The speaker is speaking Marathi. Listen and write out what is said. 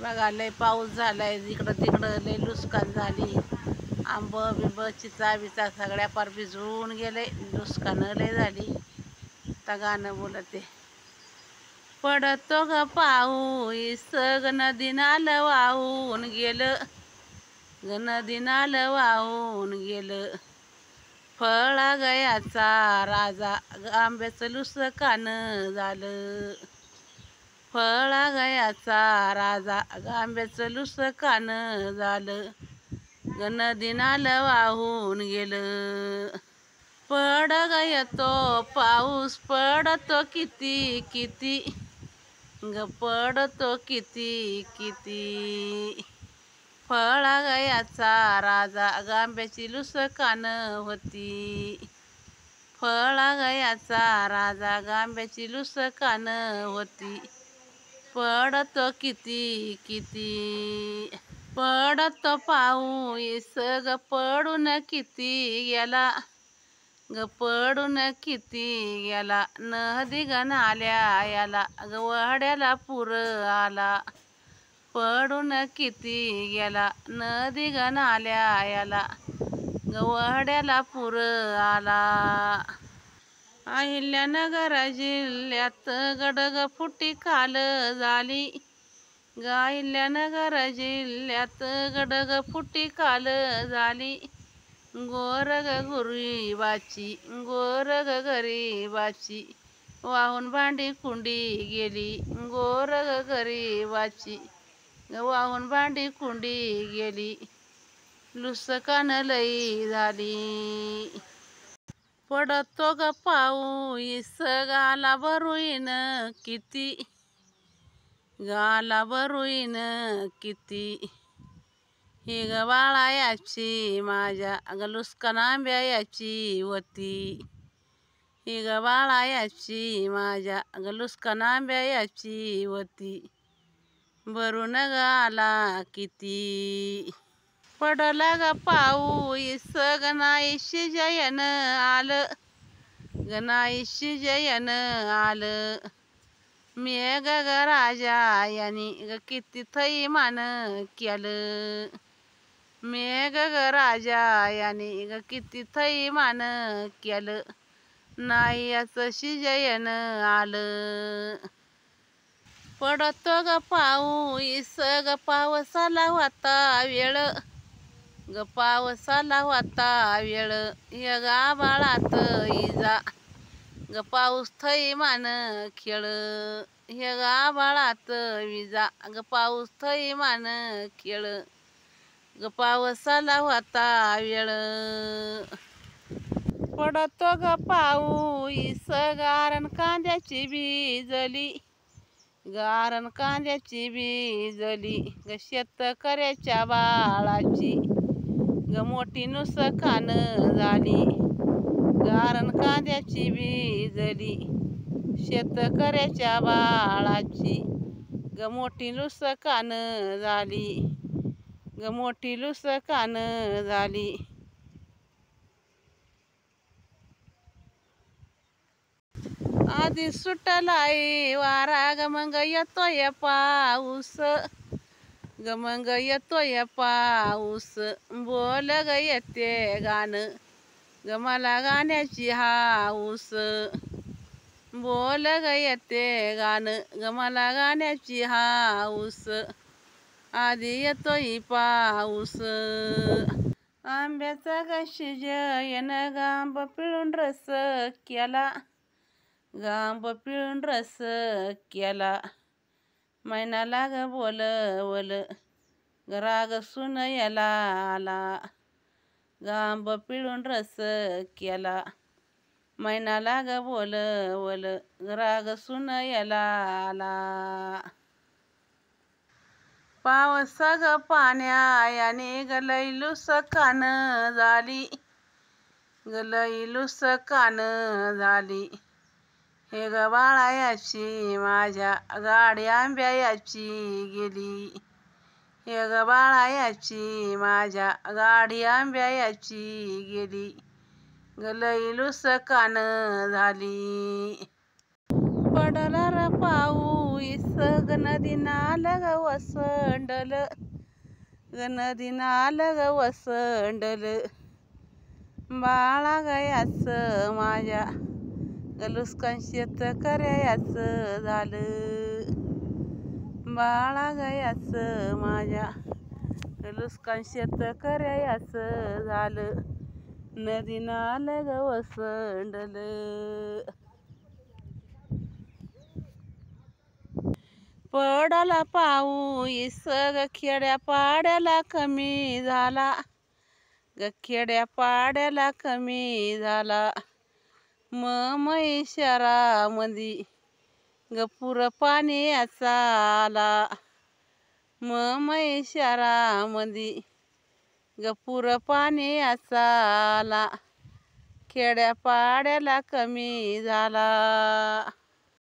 बघा लय पाऊस झालाय, इकडं तिकडं लय नुकसान झाली. आंब बिंब चिचा बिचा सगळ्या पार भिजवून गेले, नुकसान लय झाली. आता गाणं बोलते. पडतो ग पाऊस ग नदी नालं वाहून गेलं, ग नदी नालं वाहून गेलं. फळा गयाचा राजा आंब्याचं लुसकान झालं. फळा गयाचा राजा आंब्याचं लुसकान झालं, ग नदी नालं वाहून गेलं. पड गय तो पाऊस पडतो किती किती, ग पडतो किती किती. फळा गयाचा राजा आंब्याची लुसकान होती. फळा गयाचा राजा आंब्याची लुसकान होती. पडतो किती किती. पडतो पाऊस ग पडून किती गेला, ग पडून किती गेला. नदी ग नाल्या याला ग वड्याला पूर आला. पडून किती गेला नदी ग नाल्या याला, ग वड्याला पूर आला. अहिल्यानगर जिल्ह्यात गडग फुटी काल झाली, ग अहिल्यानगर जिल्ह्यात गडग फुटी काल झाली. गोर ग गरिबाची, गोर ग गरिबाची वाहून भांडी कुंडी गेली. गोर ग गरिबाची वाहून भांडी कुंडी गेली. लुसकान लई झाली. पडतो ग पाऊस गाला भरुईन किती, गाला भरुईन किती. ही ग बाळायाची माझ्या ग लुसकान आंब्याची होती. ही ग बाळायाची माझ्या ग लुसकान आंब्याची होती. भरून ग आला किती. पडला ग पाऊस ग नाही शिजयन आलं, ग नाही शिजयन आलं. मेघ ग राजा यानी ग किती थैमान केलं. मेघ ग राजा यानी ग किती थैमान केलं. नाही याचं शिजयन आलं. पडतो ग पाऊस ग पावसाला होता वेळ, ग पावसाला होता वेळ. य ग आभाळात इजा ग पाऊस थैमान खेळ. हे ग आभाळात विजा ग पाऊस थैमान खेळ, ग पावसाला होता वेळ. पडतो ग पाऊस गारण कांद्याची भिजली, गारण कांद्याची भिजली. ग शेतकऱ्याच्या बाळाची ग मोठी नुकसान झाली. गारण कांद्याची भिजली, शेतकऱ्याच्या बाळाची ग मोठी नुकसान झाली. ग मोठी नुकसान झाली. आधी सुटलाय वारा ग मग येतोय पाऊस, ग मग येतोय पाऊस. बोल ग येते गाणं ग मला गाण्याची हाऊस. बोल ग येते गाणं ग मला गाण्याची हाऊस. आधी येतोय पाऊस. आंब्याचा ग शिजयन गांब पिळून रस केला, गांब पिळून रस केला. मैनाला ग बोलवल ग राग सुनयला आला. गांब पिळून रस केला. मैनाला ग बोलवल ग राग सुनयला आला. पावस ग पाण्यायाने ग लई लुसकान झाली, ग लई लुसकान झाली. हे ग बाळायाची माझ्या गाडी आंब्याची गेली. हे ग बाळायाची माझ्या गाडी आंब्याची गेली. ग लई लुसकान झाली. पडला र पाऊस ग नदी नालं ग वसंडल ग नदी नालं ग वसंडल बाळा गयाच माझ्या गलुस्कान शेतकऱ्याच झालं बाळा गयाच माझ्या गलुस्कान शेतकऱ्याच झालं नदी नालं ग वसंडल पडाला पाऊस ग खेड्या पाड्याला कमी झाला ग खेड्या पाड्याला कमी झाला मई शहरामंदी ग पुर पाण्याचा आला मई शहरामंदी ग पुर पाण्याचा आला खेड्या पाड्याला कमी झाला